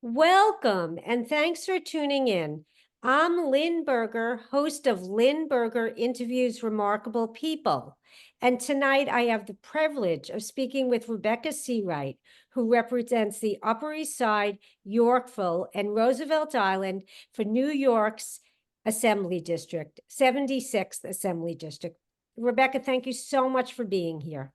Welcome and thanks for tuning in. I'm Lynn Berger, host of Lynn Berger Interviews Remarkable People. And tonight I have the privilege of speaking with Rebecca Seawright, who represents the Upper East Side, Yorkville, and Roosevelt Island for New York's Assembly District, 76th Assembly District. Rebecca, thank you so much for being here.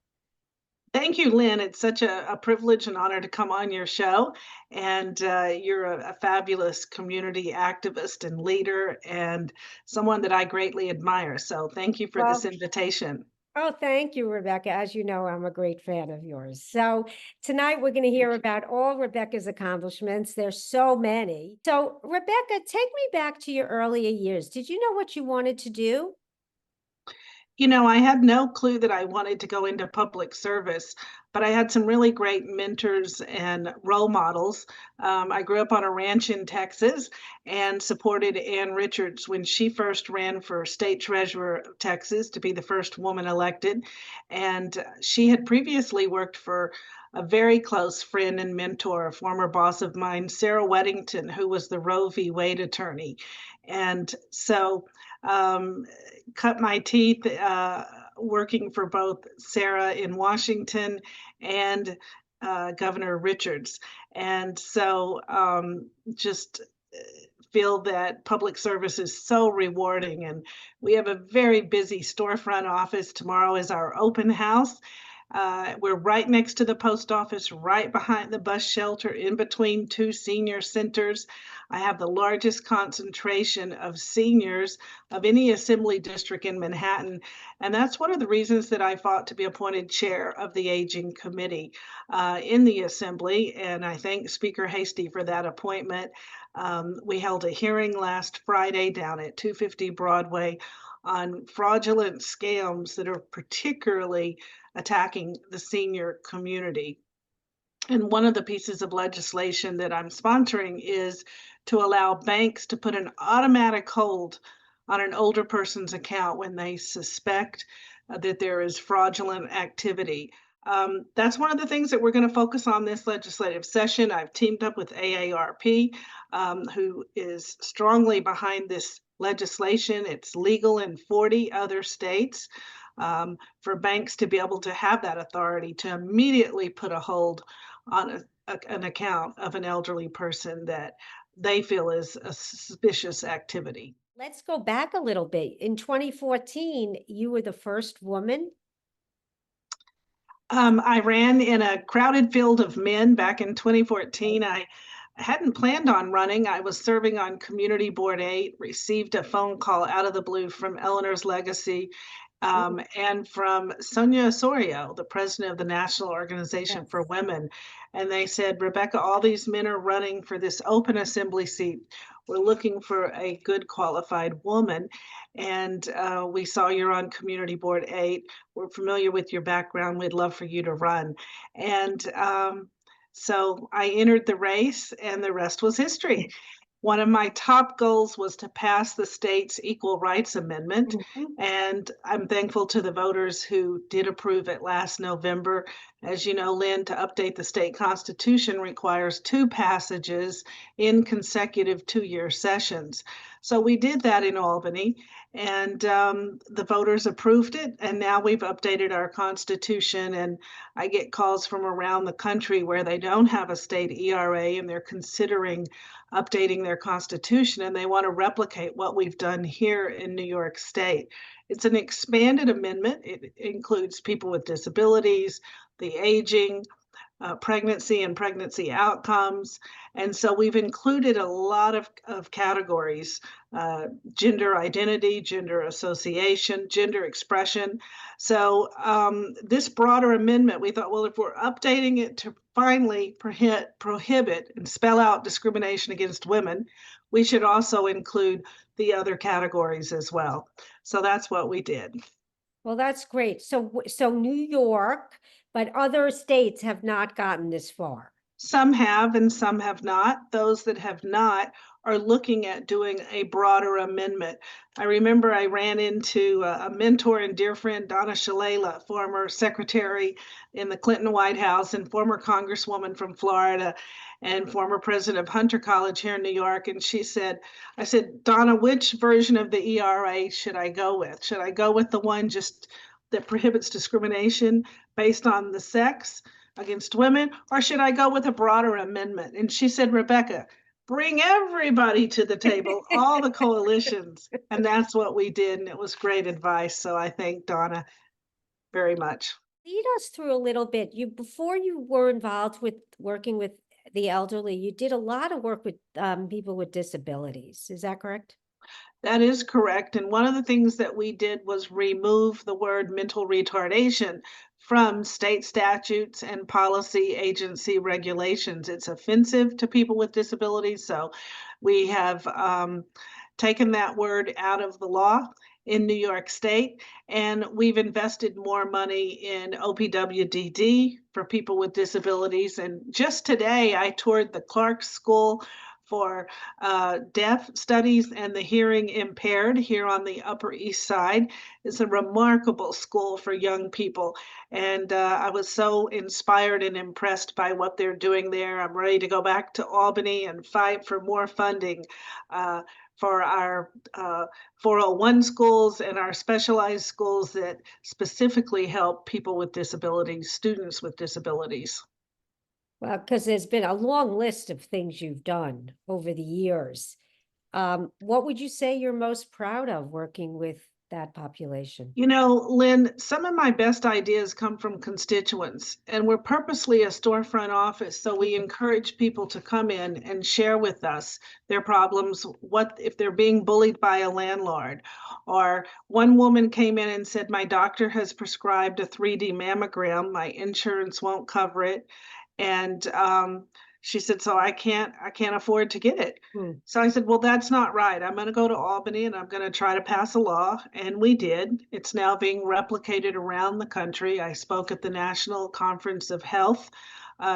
Thank you, Lynn. It's such a privilege and honor to come on your show. And you're a fabulous community activist and leader and someone that I greatly admire. So thank you for this Well, invitation. oh, thank you, Rebecca. As you know, I'm a great fan of yours. So tonight we're going to hear Thank you. about all Rebecca's accomplishments. There's so many. So, Rebecca, take me back to your earlier years. Did you know what you wanted to do? I had no clue that I wanted to go into public service, but I had some really great mentors and role models. I grew up on a ranch in Texas and supported Ann Richards when she first ran for state treasurer of Texas to be the first woman elected. And she had previously worked for a very close friend and mentor, a former boss of mine, Sarah Weddington, who was the Roe v. Wade attorney. And so um, cut my teeth working for both Sarah in Washington and Governor Richards. And so just feel that public service is so rewarding. And we have a very busy storefront office. Tomorrow is our open house. We're right next to the post office, right behind the bus shelter, in between two senior centers. I have the largest concentration of seniors of any assembly district in Manhattan. And that's one of the reasons that I fought to be appointed chair of the Aging Committee in the Assembly. And I thank Speaker Hasty for that appointment. We held a hearing last Friday down at 250 Broadway on fraudulent scams that are particularly attacking the senior community. And one of the pieces of legislation that I'm sponsoring is to allow banks to put an automatic hold on an older person's account when they suspect that there is fraudulent activity. That's one of the things that we're going to focus on this legislative session. I've teamed up with AARP, who is strongly behind this legislation. It's legal in 40 other states for banks to be able to have that authority to immediately put a hold on an account of an elderly person that they feel is a suspicious activity. Let's go back a little bit. In 2014, you were the first woman. I ran in a crowded field of men back in 2014. I hadn't planned on running. I was serving on Community Board 8, received a phone call out of the blue from Eleanor's Legacy and from Sonia Osorio, the president of the National Organization for Yes. Women. And they said, Rebecca, all these men are running for this open assembly seat. We're looking for a good qualified woman. And we saw you're on Community Board 8. We're familiar with your background. We'd love for you to run. And so I entered the race, and the rest was history. One of my top goals was to pass the state's Equal Rights Amendment, Mhm. and I'm thankful to the voters who did approve it last November. As you know, Lynn, to update the state constitution requires two passages in consecutive two-year sessions. So we did that in Albany, and the voters approved it, and now we've updated our constitution. And I get calls from around the country where they don't have a state ERA and they're considering updating their constitution, and they want to replicate what we've done here in New York State. It's an expanded amendment. It includes people with disabilities, the aging, pregnancy and pregnancy outcomes. And so we've included a lot of categories: gender identity, gender association, gender expression. So this broader amendment, we thought, well, if we're updating it to finally prohibit and spell out discrimination against women, we should also include the other categories as well. So that's what we did. Well, that's great. So New York, but other states have not gotten this far. Some have and some have not. Those that have not are looking at doing a broader amendment. I remember I ran into a mentor and dear friend, Donna Shalala, former secretary in the Clinton White House and former congresswoman from Florida. and former president of Hunter College here in New York. And I said, Donna, which version of the ERA should I go with? Should I go with the one just that prohibits discrimination based on the sex against women, or should I go with a broader amendment? And she said, Rebecca, bring everybody to the table, all the coalitions. And that's what we did. And it was great advice. So I thank Donna very much. Lead us through a little bit. Before you were involved with working with the elderly, you did a lot of work with people with disabilities. Is that correct? That is correct. And one of the things that we did was remove the word mental retardation from state statutes and policy agency regulations. It's offensive to people with disabilities. So we have taken that word out of the law in New York State, and we've invested more money in OPWDD for people with disabilities. And just today, I toured the Clark School for deaf studies and the hearing impaired here on the Upper East Side. It's a remarkable school for young people. And I was so inspired and impressed by what they're doing there. I'm ready to go back to Albany and fight for more funding for our 401 schools and our specialized schools that specifically help people with disabilities, students with disabilities. Well, because there's been a long list of things you've done over the years. What would you say you're most proud of working with that population? You know, Lynn, some of my best ideas come from constituents, and we're purposely a storefront office, so we encourage people to come in and share with us their problems, what if they're being bullied by a landlord. Or one woman came in and said, my doctor has prescribed a 3D mammogram, my insurance won't cover it. And she said, so I can't afford to get it. So I said, well, that's not right. I'm going to go to Albany and I'm going to try to pass a law. And we did. It's now being replicated around the country. I spoke at the National Conference of Health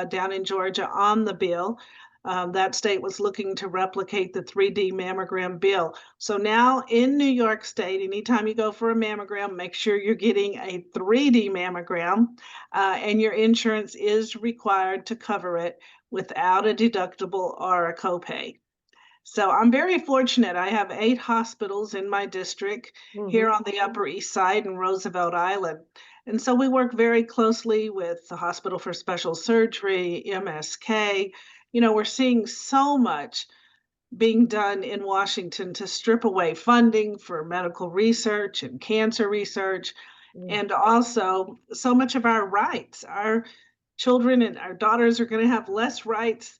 down in Georgia on the bill. That state was looking to replicate the 3D mammogram bill. So now in New York State, anytime you go for a mammogram, make sure you're getting a 3D mammogram, and your insurance is required to cover it without a deductible or a copay. So I'm very fortunate. I have 8 hospitals in my district here on the Upper East Side and Roosevelt Island. And so we work very closely with the Hospital for Special Surgery, MSK. You know, we're seeing so much being done in Washington to strip away funding for medical research and cancer research, and also so much of our rights. Our children and our daughters are going to have less rights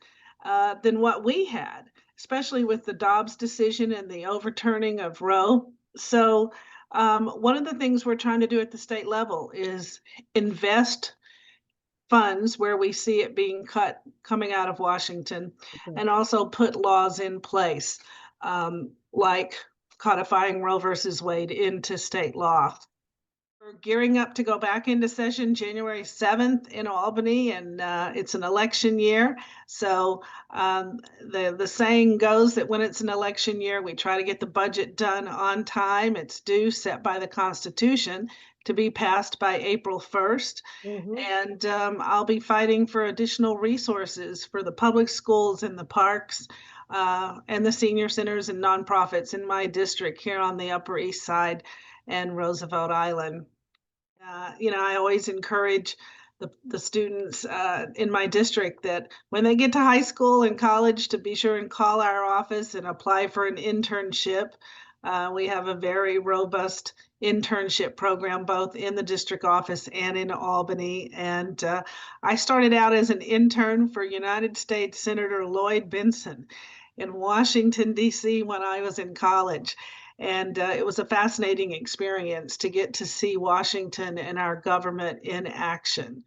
than what we had, especially with the Dobbs decision and the overturning of Roe. So one of the things we're trying to do at the state level is invest funds where we see it being cut coming out of Washington, and also put laws in place, like codifying Roe versus Wade into state law. We're gearing up to go back into session January 7th in Albany, and it's an election year. So the saying goes that when it's an election year, we try to get the budget done on time. It's due, set by the Constitution, to be passed by April 1st. And I'll be fighting for additional resources for the public schools and the parks and the senior centers and nonprofits in my district here on the Upper East Side and Roosevelt Island. You know, I always encourage the students in my district that when they get to high school and college to be sure and call our office and apply for an internship. We have a very robust internship program, both in the district office and in Albany. And I started out as an intern for United States Senator Lloyd Benson in Washington, D.C. when I was in college. And it was a fascinating experience to get to see Washington and our government in action.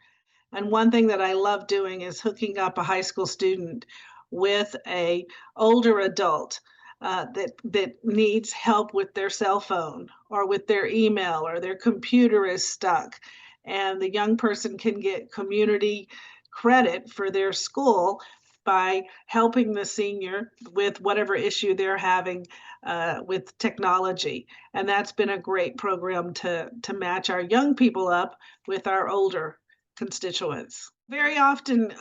And one thing that I love doing is hooking up a high school student with an older adult that needs help with their cell phone or with their email, or their computer is stuck. And the young person can get community credit for their school by helping the senior with whatever issue they're having with technology. And that's been a great program to match our young people up with our older constituents. Very often,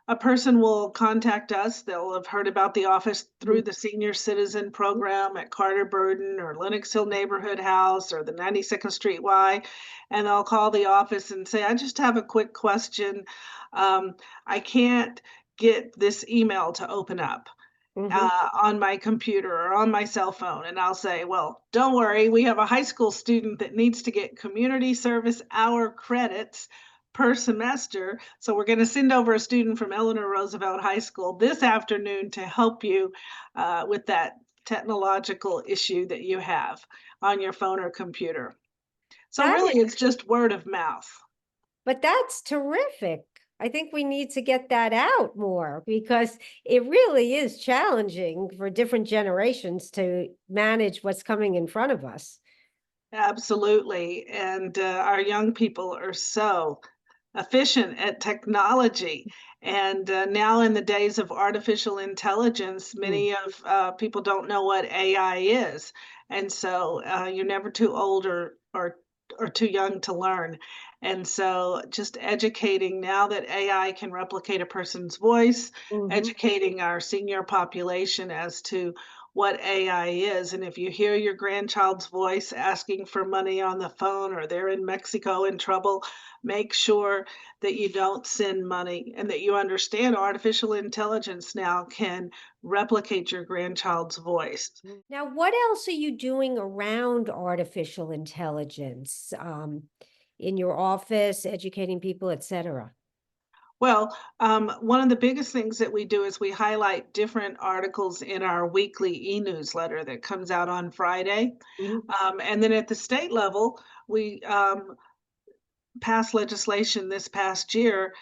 a person will contact us. They'll have heard about the office Mhm. through the senior citizen program at Carter Burden or Lenox Hill Neighborhood House or the 92nd Street Y, and they'll call the office and say, I just have a quick question. I can't get this email to open up Mhm. on my computer or on my cell phone. And I'll say, well, don't worry, we have a high school student that needs to get community service hour credits per semester. So we're going to send over a student from Eleanor Roosevelt High School this afternoon to help you with that technological issue that you have on your phone or computer. So That really, is, it's just word of mouth. but that's terrific. I think we need to get that out more because it really is challenging for different generations to manage what's coming in front of us. Absolutely. And our young people are so efficient at technology. And now, in the days of artificial intelligence, Mm. many of people don't know what AI is. And so you're never too old or too young to learn. And so, just educating now that AI can replicate a person's voice, Mhm. educating our senior population as to what AI is. And if you hear your grandchild's voice asking for money on the phone or they're in Mexico in trouble, make sure that you don't send money and that you understand artificial intelligence now can replicate your grandchild's voice. Now, what else are you doing around artificial intelligence, in your office, educating people, et cetera? Well, one of the biggest things that we do is we highlight different articles in our weekly e-newsletter that comes out on Friday. Mhm. And then at the state level, we passed legislation this past year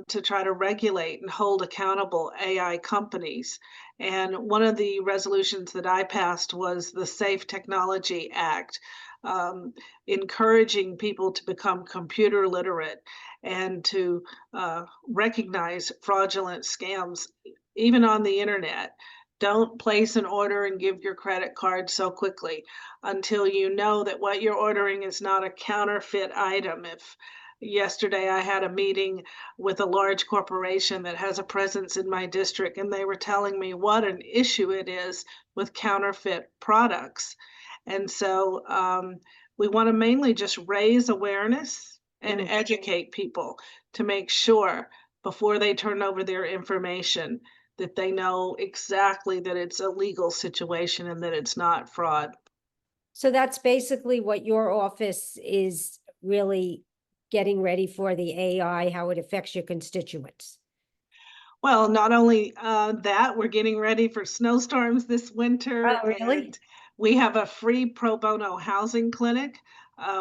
to try to regulate and hold accountable AI companies. And one of the resolutions that I passed was the Safe Technology Act, um, encouraging people to become computer literate and to recognize fraudulent scams, even on the internet. Don't place an order and give your credit card so quickly until you know that what you're ordering is not a counterfeit item. If yesterday I had a meeting with a large corporation that has a presence in my district, and they were telling me what an issue it is with counterfeit products. And so we want to mainly just raise awareness and Mm. educate people to make sure before they turn over their information that they know exactly that it's a legal situation and that it's not fraud. So that's basically what your office is really getting ready for the AI, how it affects your constituents. Well, not only that, we're getting ready for snowstorms this winter, Oh, really? and we have a free pro bono housing clinic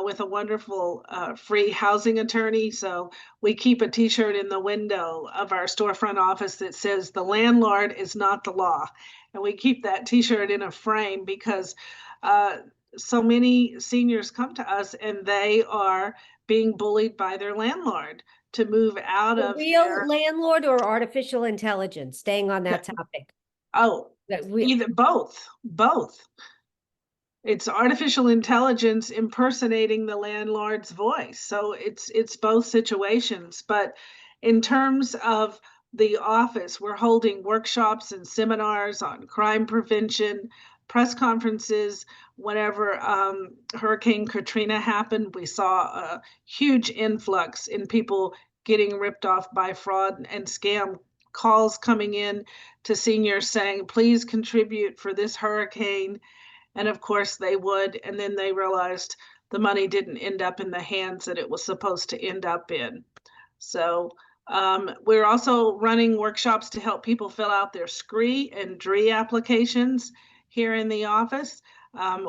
with a wonderful free housing attorney. So we keep a T-shirt in the window of our storefront office that says "The landlord is not the law," and we keep that T-shirt in a frame because uh, so many seniors come to us and they are being bullied by their landlord to move out The of real their landlord or artificial intelligence, staying on that topic? Oh, That we, either both. It's artificial intelligence impersonating the landlord's voice. So it's both situations. But in terms of the office, we're holding workshops and seminars on crime prevention, press conferences. Whenever Hurricane Katrina happened, we saw a huge influx in people getting ripped off by fraud and scam calls coming in to seniors saying, please contribute for this hurricane. And of course they would. And then they realized the money didn't end up in the hands that it was supposed to end up in. So we're also running workshops to help people fill out their SCREE and DRE applications here in the office.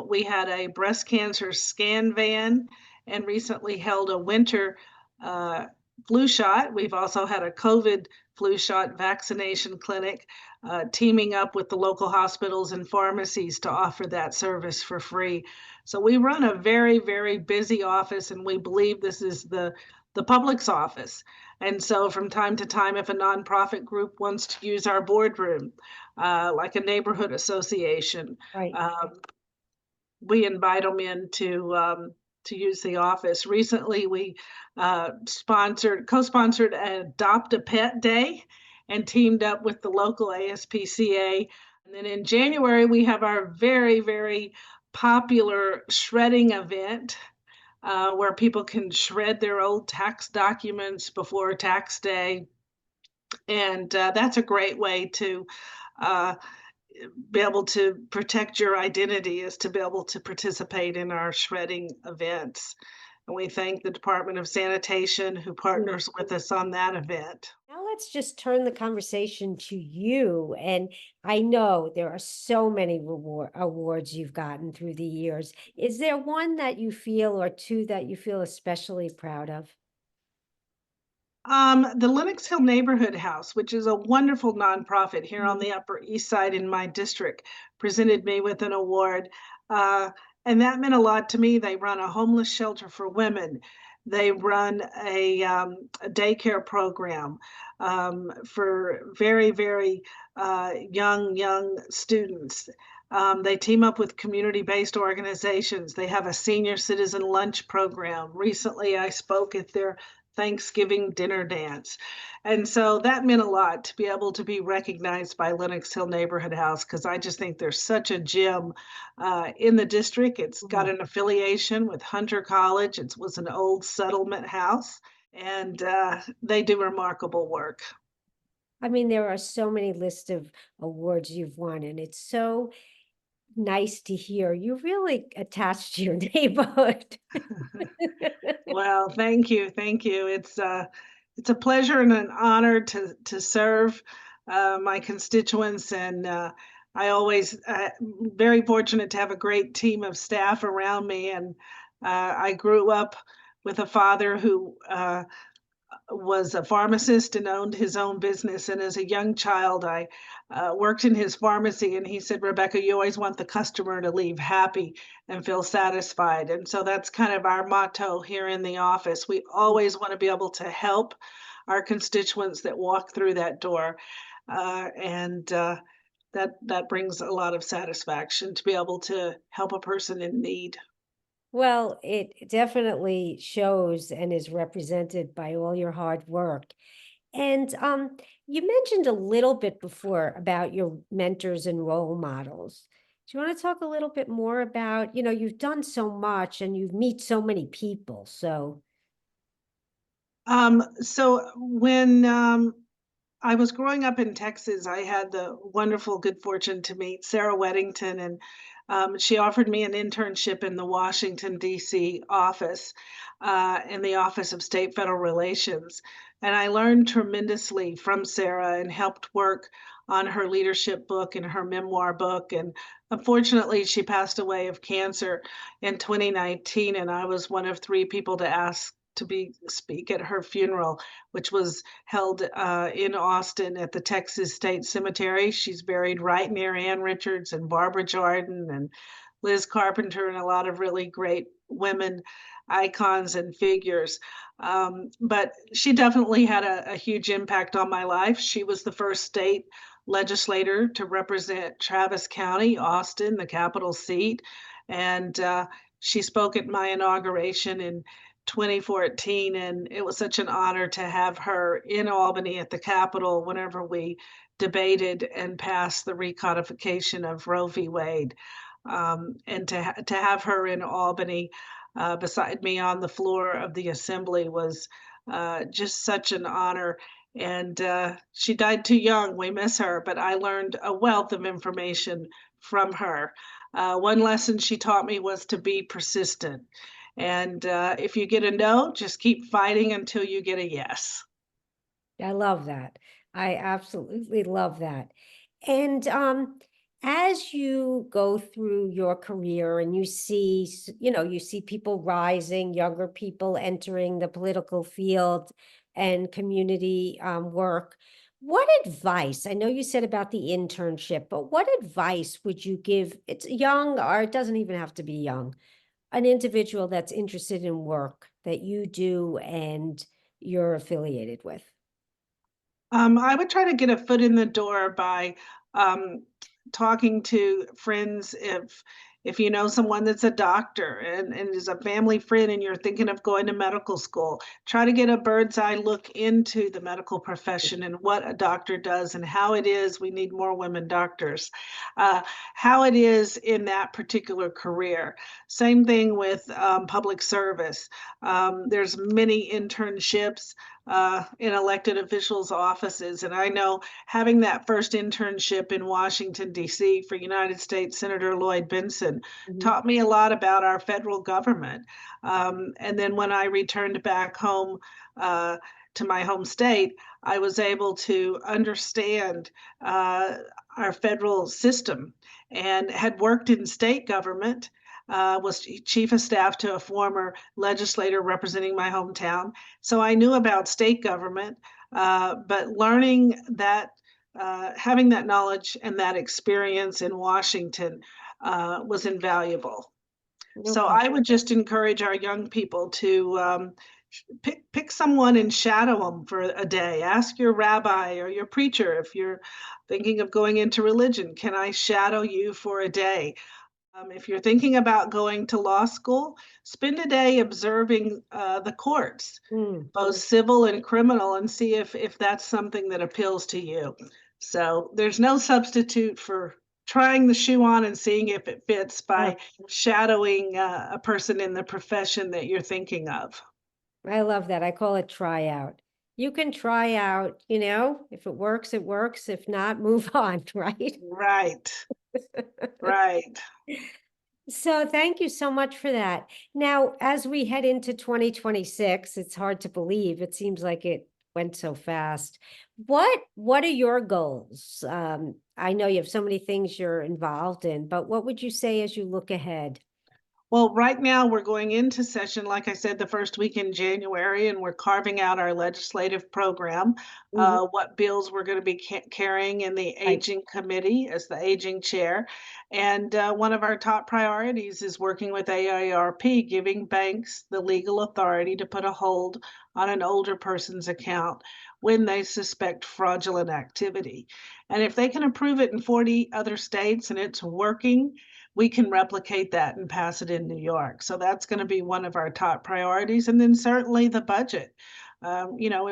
We had a breast cancer scan van and recently held a winter uh, flu shot. We've also had a COVID flu shot vaccination clinic, teaming up with the local hospitals and pharmacies to offer that service for free. So we run a very, very busy office, and we believe this is the public's office. And so from time to time, if a nonprofit group wants to use our boardroom, like a neighborhood association, right. um, we invite them in to to use the office. Recently, we co-sponsored an Adopt a Pet Day and teamed up with the local ASPCA. And then in January, we have our very, very popular shredding event where people can shred their old tax documents before tax day. And that's a great way to uh, be able to protect your identity, is to be able to participate in our shredding events. And we thank the Department of Sanitation who Mm. partners with us on that event. Now let's just turn the conversation to you. And I know there are so many awards you've gotten through the years. Is there one that you feel, or two that you feel especially proud of? The Lenox Hill Neighborhood House, which is a wonderful nonprofit here on Mhm. the Upper East Side in my district, presented me with an award. Uh, and that meant a lot to me. They run a homeless shelter for women. They run a daycare program for very, very young students. They team up with community-based organizations. They have a senior citizen lunch program. Recently, I spoke at their Thanksgiving dinner dance. And so that meant a lot to be able to be recognized by Lenox Hill Neighborhood House because I just think there's such a gem in the district. It's got Mhm. an affiliation with Hunter College. It was an old settlement house, and they do remarkable work. I mean, there are so many lists of awards you've won, and it's so nice to hear. You're really attached to your neighborhood. Well, thank you, thank you. It's a pleasure and an honor to serve my constituents, and I always very fortunate to have a great team of staff around me. And I grew up with a father who was a pharmacist and owned his own business. And as a young child, I worked in his pharmacy, and he said, "Rebecca, you always want the customer to leave happy and feel satisfied." And so that's kind of our motto here in the office. We always want to be able to help our constituents that walk through that door. And that brings a lot of satisfaction to be able to help a person in need. Well, it definitely shows and is represented by all your hard work. And you mentioned a little bit before about your mentors and role models. Do you want to talk a little bit more about, you've done so much and you've meet so many people. So, So when I was growing up in Texas, I had the wonderful good fortune to meet Sarah Weddington, and she offered me an internship in the Washington, D.C. office, in the Office of State Federal Relations. And I learned tremendously from Sarah and helped work on her leadership book and her memoir book. And unfortunately, she passed away of cancer in 2019, and I was one of three people to ask to be speak at her funeral, which was held in Austin at the Texas State Cemetery. She's buried right near Ann Richards and Barbara Jordan and Liz Carpenter and a lot of really great women icons and figures. But she definitely had a huge impact on my life. She was the first state legislator to represent Travis County, Austin, the capital seat. And she spoke at my inauguration in 2014, and it was such an honor to have her in Albany at the Capitol whenever we debated and passed the recodification of Roe v. Wade. And to have her in Albany beside me on the floor of the Assembly was just such an honor. And she died too young. We miss her, but I learned a wealth of information from her. One lesson she taught me was to be persistent. And if you get a no, just keep fighting until you get a yes. I love that. I absolutely love that. And as you go through your career and you see, you see people rising, younger people entering the political field and community work, what advice? I know you said about the internship, but what advice would you give? It's young, or it doesn't even have to be young, an individual that's interested in work that you do and you're affiliated with. I would try to get a foot in the door by um, talking to friends If you know someone that's a doctor and is a family friend and you're thinking of going to medical school, try to get a bird's eye look into the medical profession and what a doctor does and how it is we need more women doctors, uh, how it is in that particular career. Same thing with public service. There's many internships in elected officials' offices. And I know having that first internship in Washington, D.C. for United States Senator Lloyd Benson Mhm. taught me a lot about our federal government. And then when I returned back home uh, to my home state, I was able to understand uh, our federal system and had worked in state government. Was chief of staff to a former legislator representing my hometown. So I knew about state government, but learning that, having that knowledge and that experience in Washington was invaluable. So Okay. I would just encourage our young people to pick someone and shadow them for a day. Ask your rabbi or your preacher if you're thinking of going into religion, can I shadow you for a day? If you're thinking about going to law school, spend a day observing the courts, Mm. both civil and criminal, and see if that's something that appeals to you. So there's no substitute for trying the shoe on and seeing if it fits Oh, by shadowing a person in the profession that you're thinking of. I love that. I call it try out. You can try out, if it works, it works. If not, move on, right? Right, right. So thank you so much for that. Now, as we head into 2026, it's hard to believe. It seems like it went so fast. What are your goals? I know you have so many things you're involved in, but what would you say as you look ahead? Well, right now we're going into session, like I said, the first week in January, and we're carving out our legislative program, Mhm. what bills we're going to be carrying in the Right. Aging Committee as the Aging Chair. And one of our top priorities is working with AARP, giving banks the legal authority to put a hold on an older person's account when they suspect fraudulent activity. And if they can approve it in 40 other states and it's working, we can replicate that and pass it in New York. So that's going to be one of our top priorities. And then certainly the budget. A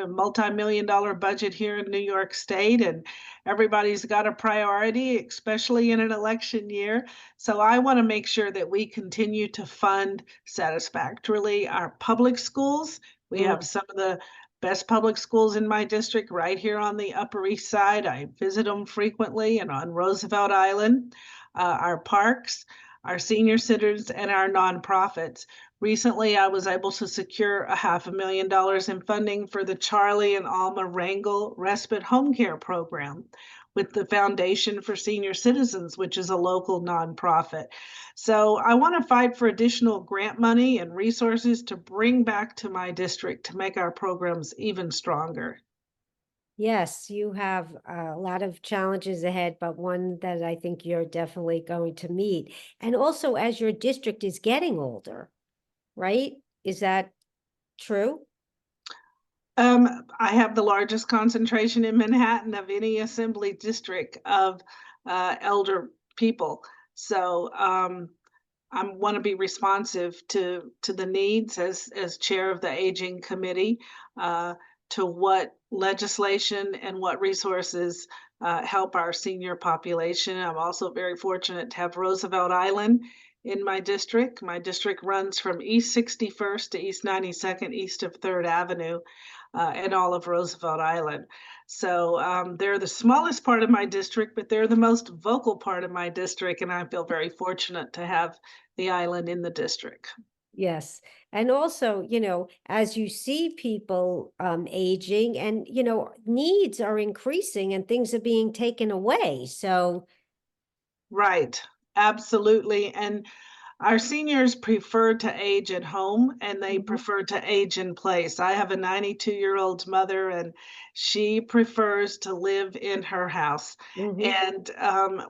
multi-million dollar budget here in New York State, and everybody's got a priority, especially in an election year. So I want to make sure that we continue to fund satisfactorily our public schools. We Mm. have some of the best public schools in my district right here on the Upper East Side. I visit them frequently and on Roosevelt Island, our parks, our senior centers, and our nonprofits. Recently, I was able to secure a $500,000 in funding for the Charlie and Alma Rangel Respite Home Care Program with the Foundation for Senior Citizens, which is a local nonprofit. So I want to fight for additional grant money and resources to bring back to my district to make our programs even stronger. Yes, you have a lot of challenges ahead, but one that I think you're definitely going to meet. And also, as your district is getting older, right? Is that true? I have the largest concentration in Manhattan of any assembly district of elder people. So I want to be responsive to the needs as chair of the aging committee, uh, to what legislation and what resources help our senior population. I'm also very fortunate to have Roosevelt Island in my district. My district runs from East 61st to East 92nd, east of Third Avenue, and all of Roosevelt Island. So they're the smallest part of my district, but they're the most vocal part of my district, and I feel very fortunate to have the island in the district. Yes. And also, as you see people aging and, needs are increasing and things are being taken away. So, Right, absolutely. And our seniors prefer to age at home and they mhm, prefer to age in place. I have a 92-year-old mother and she prefers to live in her house. mhm, And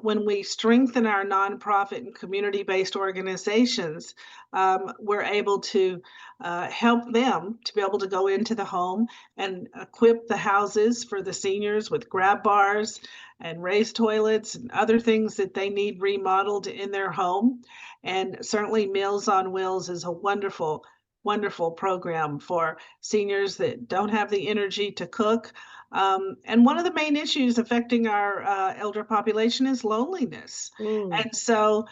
when we strengthen our nonprofit and community-based organizations, we're able to help them to be able to go into the home and equip the houses for the seniors with grab bars and raised toilets and other things that they need remodeled in their home. And certainly Meals on Wheels is a wonderful, wonderful program for seniors that don't have the energy to cook. And one of the main issues affecting our elder population is loneliness. Mm, And so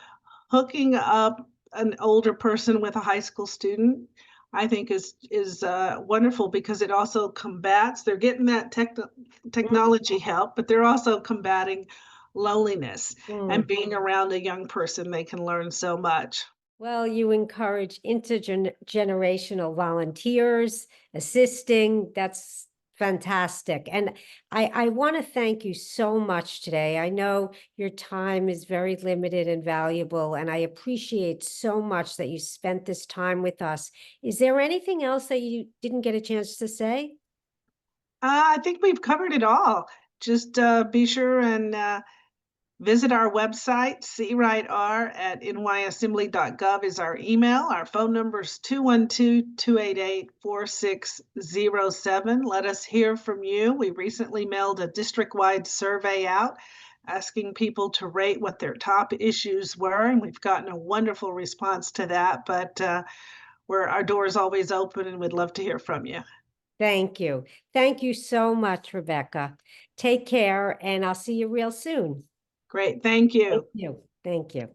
hooking up an older person with a high school student, I think is wonderful because it also combats. They're getting that mm, technology help, but they're also combating loneliness. And mm. being around a young person, they can learn so much. Well, you encourage intergenerational volunteers, assisting. That's fantastic. And I want to thank you so much today. I know your time is very limited and valuable, and I appreciate so much that you spent this time with us. Is there anything else that you didn't get a chance to say? I think we've covered it all. Just be sure and visit our website, Seawright R at nyassembly.gov is our email. Our phone number is 212-288-4607. Let us hear from you. We recently mailed a district-wide survey out asking people to rate what their top issues were, and we've gotten a wonderful response to that. But our door is always open, and we'd love to hear from you. Thank you. Thank you so much, Rebecca. Take care, and I'll see you real soon. Great, thank Thank you. you. Thank you.